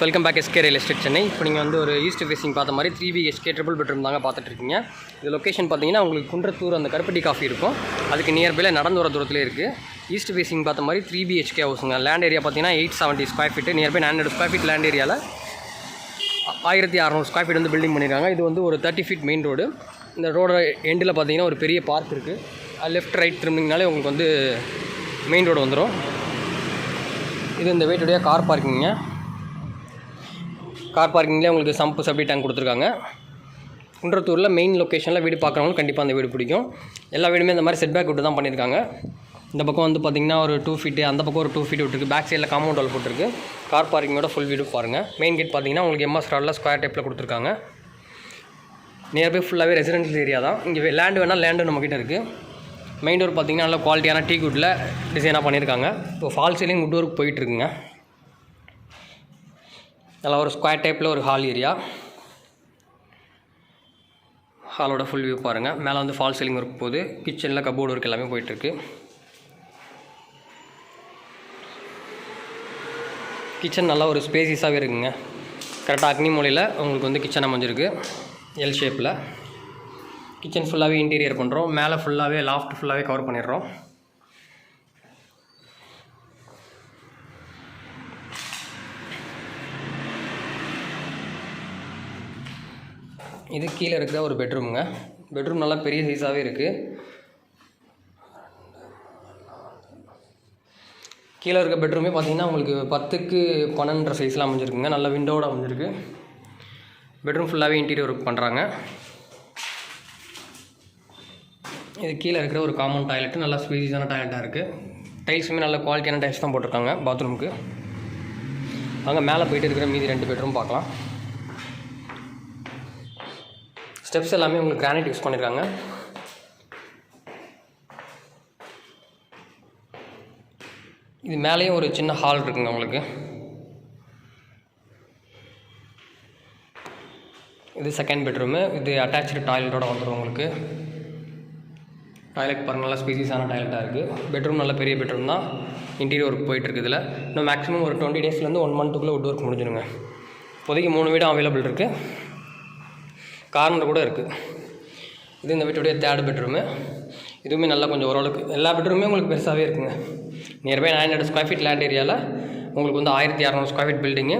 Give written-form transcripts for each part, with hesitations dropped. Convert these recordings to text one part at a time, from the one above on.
Welcome back SK real estate Chennai. இப்போ நீங்கள் வந்து ஒரு ஈஸ்ட் ஃபேஸிங் பார்த்த மாதிரி 3BHK ட்ரிபிள் பெட்ரூம் தாங்க பார்த்துட்ருக்கீங்க. இது லொக்கேஷன் பார்த்தீங்கன்னா உங்களுக்கு குன்றத்தூர் அந்த கருப்பட்டி காஃபி இருக்கும், அதுக்கு நியர்பையில் நடந்து வர தூரத்துலேயே இருக்குது. ஈஸ்ட் ஃபேஸிங் பார்த்த மாதிரி 3BHK ஹவுஸுங்க. லேண்ட் ஏரியா பார்த்தீங்கன்னா 870 square feet, nearby 900 square feet land ஏரியாவில் 1600 ஸ்கொயர் ஃபீட் வந்து பில்டிங் பண்ணியிருக்காங்க. இது வந்து ஒரு 30 ஃபீட் மெயின் ரோடு. இந்த ரோட எண்டில் பார்த்தீங்கன்னா ஒரு பெரிய பார்க் இருக்குது. லெஃப்ட் ரைட் திரும்பிங்கனாலே உங்களுக்கு வந்து மெயின் ரோடு வந்துடும். இது இந்த வீட்டுடைய கார் பார்க்கிங்க. கார் பார்க்கிங்லேயே உங்களுக்கு சம்பு சப்டி டேங்க் கொடுத்துருக்காங்க. குன்றத்தூரில் மெயின் லொக்கேஷனில் வீடு பார்க்குறவங்களுக்கு கண்டிப்பாக அந்த வீடு பிடிக்கும். எல்லா வீடுமே இந்த மாதிரி செட் பேக் விட்டு தான் பண்ணியிருக்காங்க. இந்த பக்கம் வந்து பார்த்திங்கன்னா ஒரு 2 ஃபீட்டு, அந்த பக்கம் ஒரு 2 ஃபீட் விட்டுருக்கு. பேக் சைடில் காம்பவுண்ட் வால் போட்டிருக்கு. கார் பார்க்கிங்கோட ஃபுல் வீடு பாருங்கள். மெயின் கேட் பார்த்திங்கன்னா உங்களுக்கு MS ராடில் ஸ்கொயர் டைப்பில் கொடுத்துருக்காங்க. நியர்பை ஃபுல்லாகவே ரெசிடென்ஷியல் ஏரியா தான். இங்கே லேண்டு வேணால் லேண்டு நம்மக்கிட்ட இருக்குது. மெயின் டோர் பார்த்திங்கன்னா நல்ல குவாலிட்டியான டீ குட்டில் டிசைனாக பண்ணியிருக்காங்க. இப்போ ஃபால் சீலிங் வுட் ஒர்க் போயிட்டுருக்குங்க. நல்லா ஒரு ஸ்கொயர் டைப்பில் ஒரு ஹால் ஏரியா. ஹாலோட ஃபுல் வியூ பாருங்கள். மேலே வந்து ஃபால் சீலிங் ஒர்க் போகுது. கிச்சனில் கபோர்டு ஒர்க் எல்லாமே போயிட்டுருக்கு. கிச்சன் நல்லா ஒரு ஸ்பேசிஸாகவே இருக்குங்க. கரெக்டாக அக்னி மூலையில் உங்களுக்கு வந்து கிச்சன் அமைஞ்சிருக்கு எல் ஷேப்பில். கிச்சன் ஃபுல்லாகவே இன்டீரியர் பண்ணுறோம். மேலே ஃபுல்லாகவே லாஃப்ட் ஃபுல்லாகவே கவர் பண்ணிடுறோம். இது கீழே இருக்கிற ஒரு பெட்ரூமுங்க. பெட்ரூம் நல்லா பெரிய சைஸாகவே இருக்குது. கீழே இருக்க பெட்ரூமே பார்த்திங்கன்னா உங்களுக்கு 10க்கு 12 சைஸில் அமைஞ்சிருக்குங்க. நல்ல விண்டோவோட அமைஞ்சிருக்கு. பெட்ரூம் ஃபுல்லாகவே இன்டீரியர் ஒர்க் பண்ணுறாங்க. இது கீழே இருக்கிற ஒரு காமன் டாய்லெட்டு நல்லா ஸ்பேசியஸான டாய்லெட்டாக இருக்குது. டைல்ஸுமே நல்ல குவாலிட்டியான டைல்ஸ் தான் போட்டிருக்காங்க பாத்ரூமுக்கு. அங்கே மேலே போயிட்டு இருக்கிற மீதி 2 பெட்ரூம் பார்க்கலாம். ஸ்டெப்ஸ் எல்லாமே உங்களுக்கு கிரானைட் யூஸ் பண்ணியிருக்காங்க. இது மேலேயும் ஒரு சின்ன ஹால் இருக்குங்க உங்களுக்கு. இது செகண்ட் பெட்ரூமு. இது அட்டாச்சு டாய்லெட்டோட வந்துடும் உங்களுக்கு. டாய்லெட் பாருங்கள், நல்லா ஸ்பேசியஸான டாய்லெட்டாக இருக்குது. பெட்ரூம் நல்ல பெரிய பெட்ரூம் தான். இன்டீரியர் ஒர்க் போயிட்டுருக்கு. இதில் இன்னும் மேக்ஸிமம் ஒரு 20 டேஸ்லேருந்து 1 மந்த்துக்குள்ளே வுட் ஒர்க் முடிஞ்சிடுங்க. இப்போதைக்கு 3 வீடும் அவைலபிள் இருக்குது. கார்னர் கூட இருக்குது. இது இந்த வீட்டுடைய 3rd பெட்ரூமு. இதுவுமே நல்லா கொஞ்சம் ஓரளவுக்கு எல்லா பெட்ரூமே உங்களுக்கு பெருசாகவே இருக்குங்க. நியர்பை 900 ஸ்கொயர் ஃபீட் லேண்ட் ஏரியாவில் உங்களுக்கு வந்து 1600 square feet building.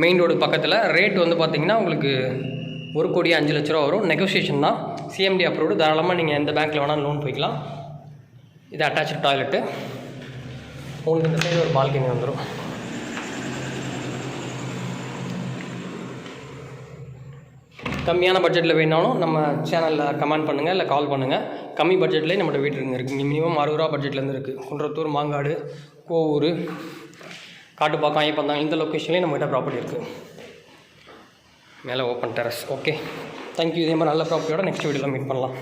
Main road பக்கத்தில். ரேட் வந்து பார்த்திங்கன்னா உங்களுக்கு 1,05,00,000 வரும். நெகோசியேஷன் தான். CMD approved. தாராளமாக நீங்கள் எந்த பேங்க்கில் வேணாலும் லோன் போய்க்கலாம். இது அட்டாச்சு டாய்லெட்டு. உங்களுக்கு இந்த சைடு ஒரு பால்கனி வந்துடும். கம்மியான பட்ஜெட்டில் வேணாலும் நம்ம சேனலில் கமெண்ட் பண்ணுங்கள், இல்லை கால் பண்ணுங்கள். கம்மி பட்ஜெட்லேயே நம்மகிட்ட வீடு இருக்குது. இங்கே மினிமம் 60 ரூபா பட்ஜெட்லேருந்து இருக்குது. குன்றத்தூர், மாங்காடு, கோவூர், காட்டுப்பாக்கம், ஐயப்பந்தாங்க இந்த லொக்கேஷன்லேயும் நம்மகிட்ட ப்ராப்பர்ட்டி இருக்குது. மேலே ஓப்பன் டெரஸ். Okay, thank you. இதே மாதிரி நல்ல ப்ராப்பர்ட்டியோட நெக்ஸ்ட் வீடியோவில் மீட் பண்ணலாம்.